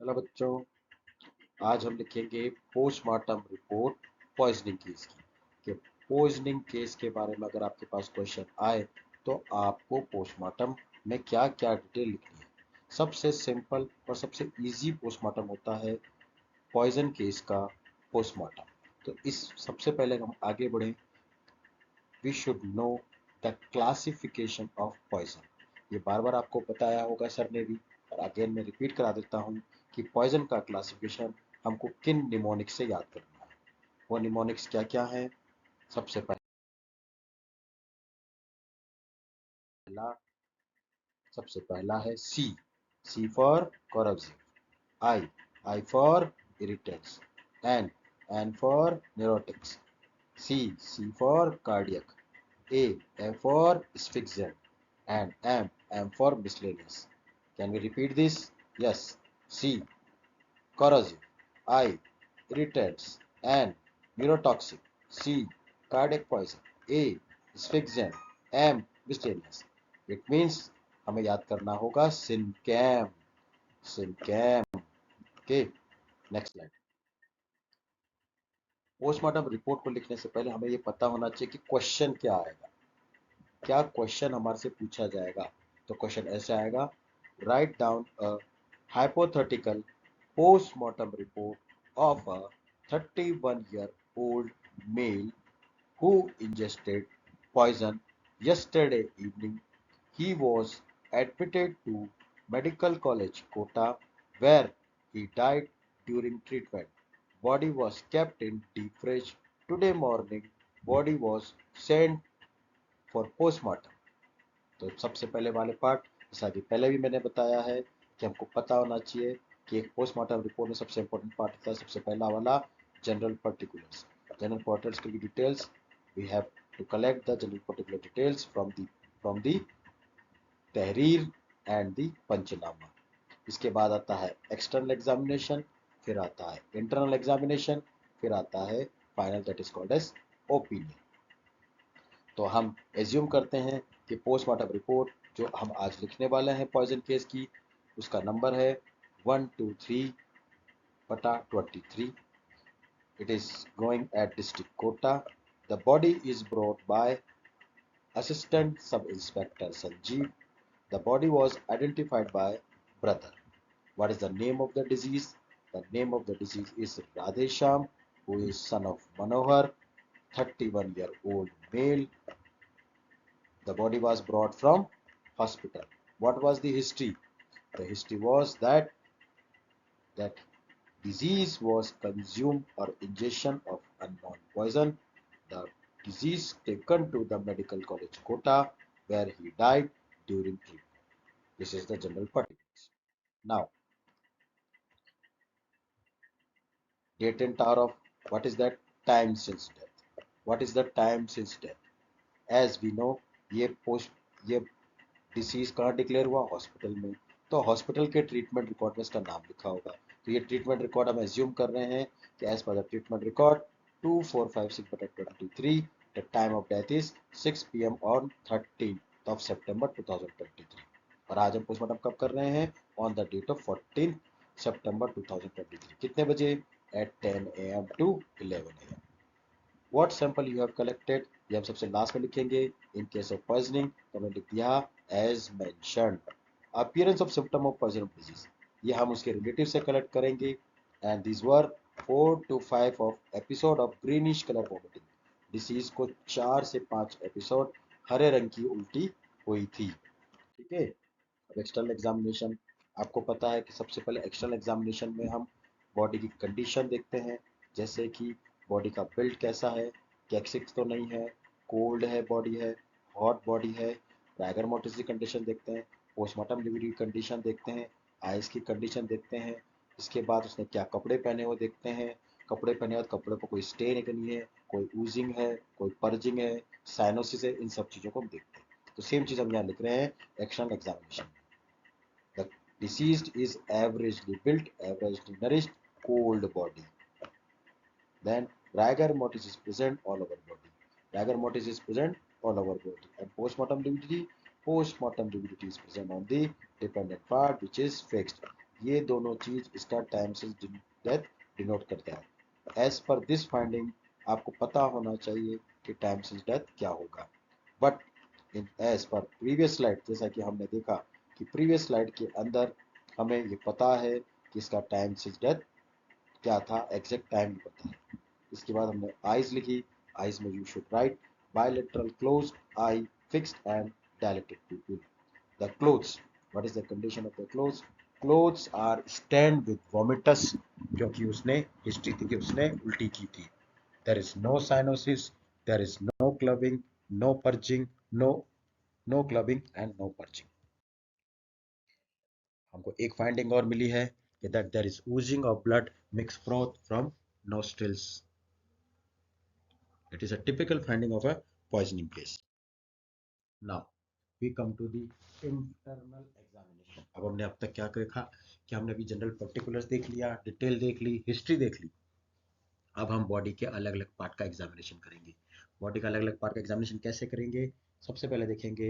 Hello बच्चों, आज हम लिखेंगे पोस्टमार्टम रिपोर्ट पॉइजनिंग केस की। कि पॉइजनिंग केस के बारे में अगर आपके पास क्वेश्चन आए तो आपको पोस्टमार्टम में क्या क्या डिटेल लिखनी है। सबसे सिंपल और सबसे इजी पोस्टमार्टम होता है पॉइजन केस का पोस्टमार्टम। तो इस सबसे पहले हम आगे बढ़ें, we should know the classification of poison. ये बार बार आपको बताया होगा सर ने भी, और अगेन मैं रिपीट करा देता हूँ कि पॉइजन का क्लासिफिकेशन हमको किन निमोनिक्स से याद करना है। वो निमोनिक्स क्या क्या है? सबसे पहला सबसे पहला है C. C for corrosive, I I for irritants, N N for neurotics, C for cardiac, A for asphyxiant, and M for miscellaneous. Can we repeat this? Yes. C corrosive, I irritants, N neurotoxic, C cardiac poison, A asphyxiant, M miscellaneous. It means हमें याद करना होगा सिनकैम। सिनकैम। Okay, next slide. Postmortem report को लिखने से पहले हमें ये पता होना चाहिए कि क्वेश्चन क्या आएगा, क्या क्वेश्चन हमारे से पूछा जाएगा। तो क्वेश्चन ऐसे आएगा, write down a hypothetical postmortem report of a 31-year-old male who ingested poison yesterday evening. He was admitted to Medical College Kota where he died during treatment. Body was kept in deep fridge. Today morning, body was sent for postmortem. तो सबसे पहले वाले part, जैसा कि पहले भी मैंने बताया है कि हमको पता होना चाहिए कि एक पोस्टमार्टम रिपोर्ट में सबसे इंपॉर्टेंट पार्ट होता है सबसे पहला वाला जनरल पर्टिकुलर्स। जनरल पर्टिकुलर्स की details, we have to collect the general particular details from the तहरीर एंड द पंचनामा। इसके बाद आता है एक्सटर्नल एग्जामिनेशन, फिर आता है इंटरनल एग्जामिनेशन, फिर आता है final, that is called as opinion. तो हम एज्यूम करते हैं कि पोस्टमार्टम रिपोर्ट जो हम आज लिखने वाले हैं पॉइजन केस की, उसका नंबर है 123/23। It is going at district Kota. The body is brought by assistant sub inspector Sanjeev. The body was identified by brother. What is the name of the disease? The name of the disease is Radhesham, who is son of Manohar, 31-year-old male. The body was brought from hospital. What was the history? The history was that disease was consumed or ingestion of unknown poison. The disease taken to the medical college Kota where he died during treatment. This is the general particulars. Now, date and hour of, what is that? Time since death. What is the time since death? As we know, ये disease कहाँ declare हुआ? Hospital में। तो hospital के treatment record में इसका नाम लिखा होगा। तो ये ट्रीटमेंट रिकॉर्ड हम एज्यूम कर रहे हैं कि as per the treatment record 2456/23, the time of death is 6 PM on 13 September 2023। और आज हम पोस्टमार्टम कब कर रहे हैं? On the date of 14 September 2023। कितने बजे? At 10 AM to 11 AM। What sample you have collected, ये हम सबसे लास्ट में लिखेंगे। इन केस ऑफ पॉइजनिंग तो हमने लिख दिया as mentioned. Appearance of symptom of poison disease, ये हम उसके रिलेटिव से कलेक्ट करेंगे। And this were 4 to 5 of episode of greenish colour vomiting. Disease को 4 से 5 एपिसोड हरे रंग की उल्टी हुई थी। ठीक है। अब एक्सटर्नल एग्जामिनेशन, आपको पता है कि सबसे पहले एक्सटर्नल एग्जामिनेशन में हम बॉडी की कंडीशन देखते हैं, जैसे कि बॉडी का बिल्ड कैसा है, कैक्सिक्स तो नहीं है, कोल्ड है बॉडी है, हॉट बॉडी है। राइगर मोटिस की कंडीशन देखते हैं, पोस्टमार्टम लिविडी की कंडीशन देखते हैं, आइज की कंडीशन देखते हैं। इसके बाद उसने क्या कपड़े पहने हुए देखते हैं। कपड़े पहने हुए कपड़े पर कोई स्टेन नहीं है, कोई ऊजिंग है, कोई पर्जिंग है, साइनोसिस है, इन सब चीज़ों को हम देखते हैं। तो सेम चीज़ हम यहाँ लिख रहे हैं external examination. The deceased is averagely built, averagely nourished, cold body. Then rigor mortis is present all over body. Rigor mortis is present all over body. And postmortem lividity is present on the dependent part which is fixed. ये दोनों चीज इसका time since death denote करता है। As per this finding आपको पता होना चाहिए कि टाइम सिंस डेथ क्या होगा। But in as per previous slide, जैसा कि हमने देखा कि प्रीवियस स्लाइड के अंदर हमें ये पता है कि इसका टाइम सिंस डेथ क्या था, एग्जैक्ट टाइम भी पता है। इसके बाद हमने आइज लिखी। आइज में you should write bilateral closed I, fixed and dilated pupil. The clothes, what is the condition of the clothes? Clothes are stained with vomitus, क्योंकि उसने हिस्ट्री थी कि उसने उल्टी की थी। There is no cyanosis, there is no clubbing, no purging, no clubbing and no purging. हमको एक फाइंडिंग और मिली है कि that there is oozing of blood mixed froth from nostrils. It is a typical finding of a poisoning case. Now we come to the internal examination. अब हमने अब तक क्या देखा कि हमने अभी जनरल पर्टिकुलर्स देख लिया, डिटेल देख ली, हिस्ट्री देख ली। अब हम बॉडी के अलग अलग पार्ट का एग्जामिनेशन करेंगे। बॉडी का अलग अलग पार्ट का एग्जामिनेशन कैसे करेंगे? सबसे पहले देखेंगे,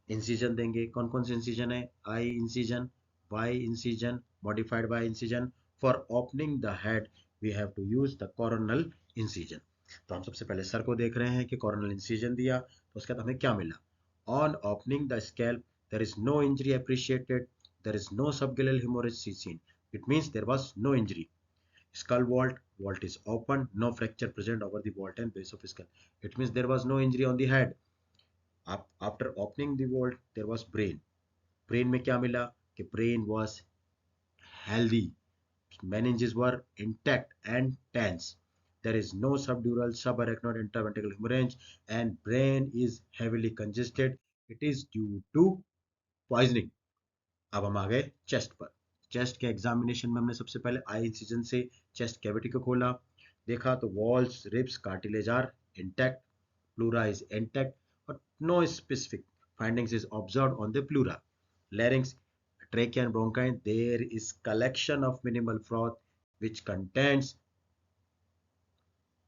इंसिजन देंगे। कौन कौन से इंसिजन है? I incision, Y incision, modified Y incision. For opening the head we have to use the coronal incision. तो हम सबसे पहले सर को देख रहे हैं कि कोरोनल इंसिजन दिया, तो उसके बाद हमें क्या मिला? On opening the scalp there is no injury appreciated, there is no subgaleal haemorrhage seen, it means there was no injury. Skull vault is open, no fracture present over the vault and base of skull, it means there was no injury on the head. After opening the vault there was brain. Brain में क्या मिला कि brain was healthy, meninges were intact and tense, there is no subdural, subarachnoid, intraventricular hemorrhage and brain is heavily congested, it is due to poisoning. अब हम आ गए chest पर। Chest के examination में हमने सबसे पहले आई इंसिजन से चेस्ट कैविटी को खोला, देखा तो walls, ribs, cartilage are intact, pleura is intact और no specific findings is observed on the pleura. Larynx, trachea and bronchi, there is collection of minimal froth which contains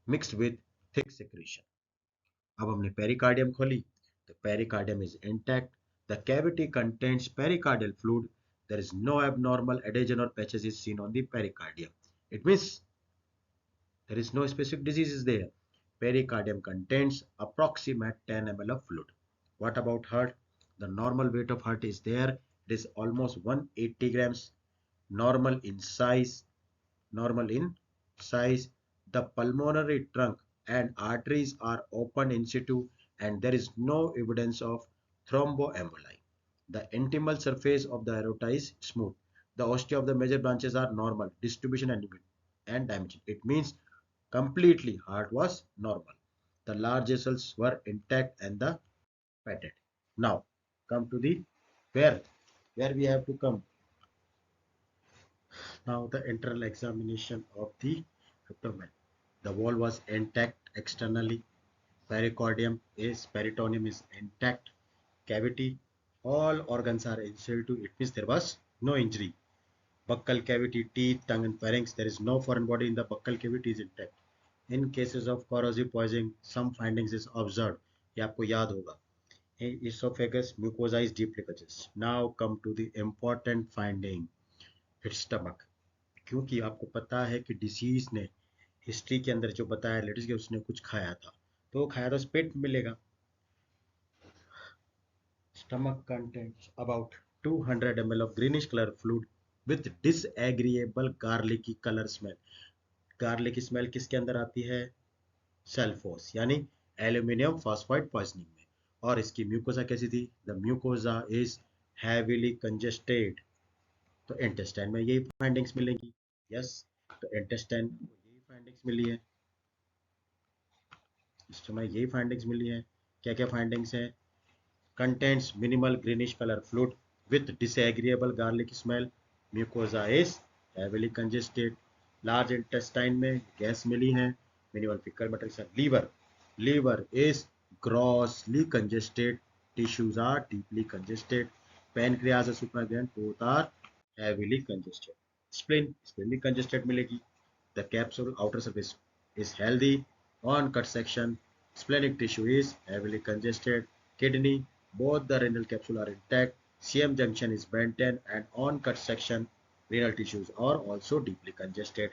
mixed with thick secretion. अब हमने pericardium खोली, the pericardium is intact, the cavity contains pericardial fluid, there is no abnormal adhesion or patches is seen on the pericardium, it means there is no specific diseases there. Pericardium contains approximate 10 ml of fluid. What about heart? The normal weight of heart is there, it is almost 180 grams, normal in size, normal in size. The pulmonary trunk and arteries are open in situ and there is no evidence of thromboemboli. The intimal surface of the aorta is smooth. The ostia of the major branches are normal, distribution and dimension. It means completely heart was normal. The large vessels were intact and the patent. Now come to the where we have to come. Now the internal examination of the abdomen. The wall was intact externally. Peritoneum is intact. Cavity, all organs are in situ. It means there was no injury. Buccal cavity, teeth, tongue and pharynx. There is no foreign body in the buccal cavity is intact. In cases of corrosive poisoning, some findings is observed. ये आपको याद होगा. Esophagus, mucosa is deeply congested. Now come to the important finding. It's stomach. क्योंकि आपको पता है कि disease ने हिस्ट्री के अंदर जो बताया लेडीज के उसने कुछ खाया था, तो खाया तो पेट में मिलेगा। Stomach contents about 200 ml of greenish color fluid with disagreeable garlicky color smell. Garlic smell किसके अंदर आती है? सेल्फोस यानी एल्यूमिनियम फॉस्फाइड पॉइजनिंग में। और इसकी म्यूकोसा कैसी थी? The mucosa is heavily congested. तो इंटेस्टाइन में यही फाइंडिंग्स मिलेंगी। यस, तो इंटेस्टाइन में यही फाइंडिंग्स मिली है, इसमें यही फाइंडिंग्स मिली है। क्या क्या फाइंडिंग्स है? Contents minimal greenish colour fluid with disagreeable garlic smell, mucosa is heavily congested. Large intestine में गैस मिली है, minimal faecal matter. Liver is grossly congested, tissues are deeply congested, pancreas और सुप्राग्लैंड both are heavily congested. Spleen भी congested मिलेगी. The capsule outer surface is healthy. On cut section, splenic tissue is heavily congested. Kidney, both the renal capsule are intact. CM junction is benten and on cut section renal tissues are also deeply congested.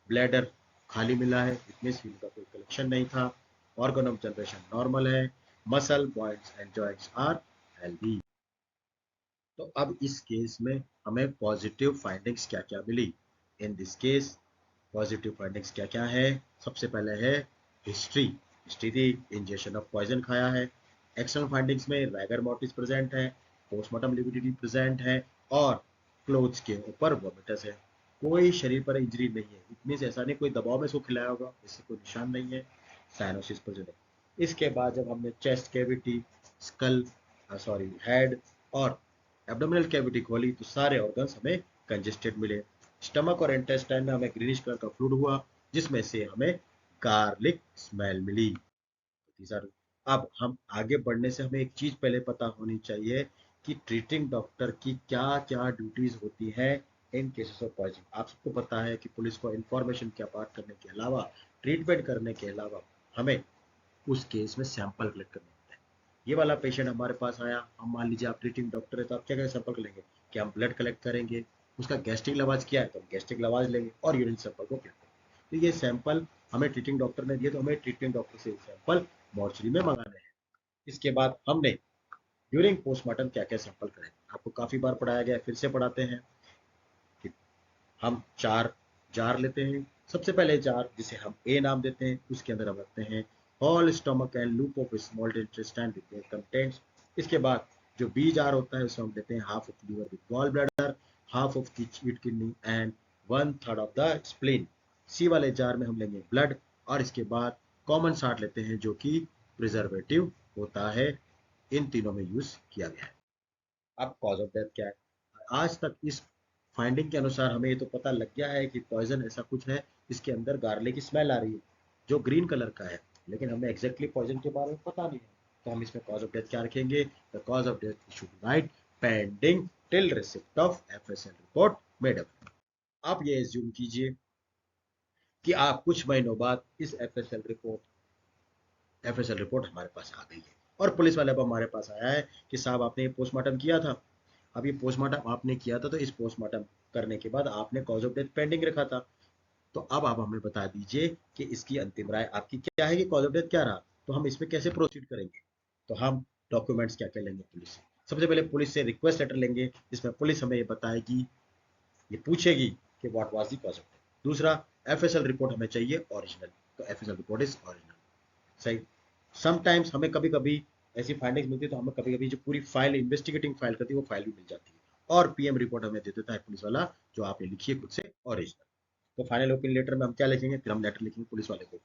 Bladder खाली मिला है, इतने seal का कोई collection नहीं था. Organ of generation normal है. Muscle, bones and joints are healthy. तो अब इस केस में हमें पॉजिटिव फाइंडिंग्स क्या क्या मिली. In this case positive findings क्या क्या है. सबसे पहले है हिस्ट्री. हिस्ट्री थी इंजेक्शन ऑफ पॉइजन खाया है. एक्सटर्नल फाइंडिंग्स में रैगर मोर्टिस प्रेजेंट है, पोस्टमार्टम लिविडिटी प्रेजेंट है और क्लोथ्स के ऊपर वोमिटस है. कोई शरीर पर इंजरी नहीं है. इतनी से ऐसा नहीं कोई दबाव में इसको खिलाया होगा, इससे कोई निशान नहीं है. साइनोसिस प्रेजेंट है. इसके बाद जब हमने chest cavity, skull, sorry head और एब्डोमिनल कैविटी खोली तो सारे ऑर्गन्स हमें कंजेस्टेड मिले. स्टमक और इंटेस्टाइन में हमें ग्रीनिश कलर का फ्लूइड हुआ जिसमें से हमें गार्लिक स्मेल मिली. सर अब हम आगे बढ़ने से हमें एक चीज पहले पता होनी चाहिए कि ट्रीटिंग डॉक्टर की क्या क्या ड्यूटीज होती है इन केसेस ऑफ पॉइजनिंग. आप सबको पता है कि पुलिस को इंफॉर्मेशन क्या पार्ट करने के अलावा, ट्रीटमेंट करने के अलावा हमें उस केस में सैंपल कलेक्ट करना होता है. ये वाला पेशेंट हमारे पास आया, हम मान लीजिए आप ट्रीटिंग डॉक्टर है तो आप क्या क्या सैंपल लेंगे. कि हम ब्लड कलेक्ट करेंगे, उसका गैस्ट्रिक लवाज क्या है तो हम गैस्ट्रिक लवाज लेंगे और यूरिन सैंपल को कलेक्ट करेंगे. तो ये सैंपल हमें ट्रीटिंग डॉक्टर ने दिए तो हमें ट्रीटिंग डॉक्टर से सैंपल मॉर्चरी में मंगाने हैं. इसके बाद हमने ड्यूरिंग पोस्टमार्टम क्या क्या सैंपल करें. आपको काफी बार पढ़ाया गया, फिर से पढ़ाते हैं कि हम 4 जार लेते हैं. सबसे पहले जार जिसे हम ए नाम देते हैं उसके अंदर हम रखते हैं whole stomach and loop of small intestine with their contents. इसके बाद जो बी जार होता है उसमें हम देते हैं half of liver with gall bladder, half of the sweet kidney and 1/3 of the spleen. C वाले जार में हम लेंगे ब्लड और इसके बाद कॉमन साल्ट लेते हैं जो कि प्रिजर्वेटिव होता है. इन तीनों में यूज किया गया है. अब कॉज ऑफ डेथ क्या है. आज तक इस फाइंडिंग के अनुसार हमें ये तो पता लग गया है कि पॉइजन ऐसा कुछ है इसके अंदर गार्लिक की स्मेल आ रही है जो ग्रीन कलर का है, लेकिन हमें एग्जैक्टली पॉइजन के बारे में पता नहीं है. तो हम इसमें कॉज ऑफ डेथ क्या रखेंगे. The cause of death should write pending till receipt of FSL report made up. आप ये एज्यूम कीजिए कि आप कुछ महीनों बाद इस एफएसएल रिपोर्ट हमारे पास आ गई है और पुलिस वाले अब हमारे पास आया है कि साहब आपने पोस्टमार्टम किया था. अब ये पोस्टमार्टम आपने किया था तो इस पोस्टमार्टम करने के बाद आपने कॉज ऑफ डेथ पेंडिंग रखा था. तो अब आप हमें बता दीजिए कि इसकी अंतिम राय आपकी क्या है कि कॉज ऑफ डेथ क्या रहा. तो हम इसमें कैसे प्रोसीड करेंगे. तो हम डॉक्यूमेंट्स क्या क्या लेंगे पुलिस से. सबसे पहले पुलिस से रिक्वेस्ट लेटर लेंगे जिसमें पुलिस हमें ये बताएगी, ये पूछेगी कि what was the cause of death. दूसरा एफएसएल रिपोर्ट हमें चाहिए ओरिजिनल. तो एफएसएल रिपोर्ट इज ओरिजिनल. सही. समटाइम्स हमें कभी कभी ऐसी फाइंडिंग्स मिलती है तो हमें कभी कभी जो पूरी फाइल इन्वेस्टिगेटिंग फाइल करती है वो फाइल भी मिल जाती है और पीएम रिपोर्ट हमें दे देता है पुलिस वाला जो आपने लिखी है खुद से ओरिजिनल. तो फाइनल ओपिनियन लेटर में हम क्या लिखेंगे. फिर हम लेटर लिखेंगे पुलिस वाले को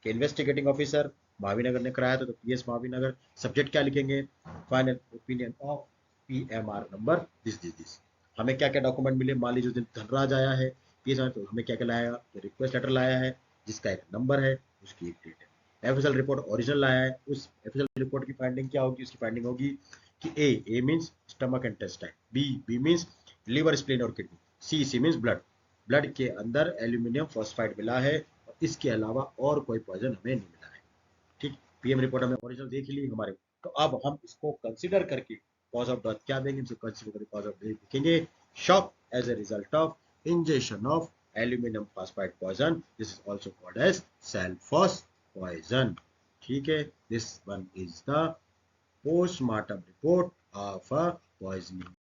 कि इन्वेस्टिगेटिंग ऑफिसर महावीनगर ने कराया था तो पीएस महावीनगर. सब्जेक्ट क्या लिखेंगे. Final opinion of PMR number this. हमें क्या क्या डॉक्यूमेंट मिले. मान लीजिए उस दिन धनराज आया है पीएस तो हमें क्या क्या लाया. तो रिक्वेस्ट लेटर लाया है जिसका एक नंबर है, उसकी एक डेट है. एफएसएल रिपोर्ट ओरिजिनल लाया है. उस एफएसएल रिपोर्ट की फाइंडिंग क्या होगी. उसकी फाइंडिंग होगी कि A means stomach and intestine, B means liver, spleen और kidney, C means blood. Blood के अंदर एल्यूमिनियम फॉस्फाइड मिला है और इसके अलावा और कोई पॉइजन हमें नहीं मिला है. ठीक. पीएम रिपोर्ट हमें ओरिजिनल देख ली हमारे. तो अब हम इसको कंसिडर करके कॉज ऑफ डेथ क्या देंगे. कंसिडर करके कॉज ऑफ डेथ लिखेंगे shock as a result of injection of aluminium phosphide poison. This is also called as Celphos poison. ठीक है. This one is the postmortem report of a poisoning.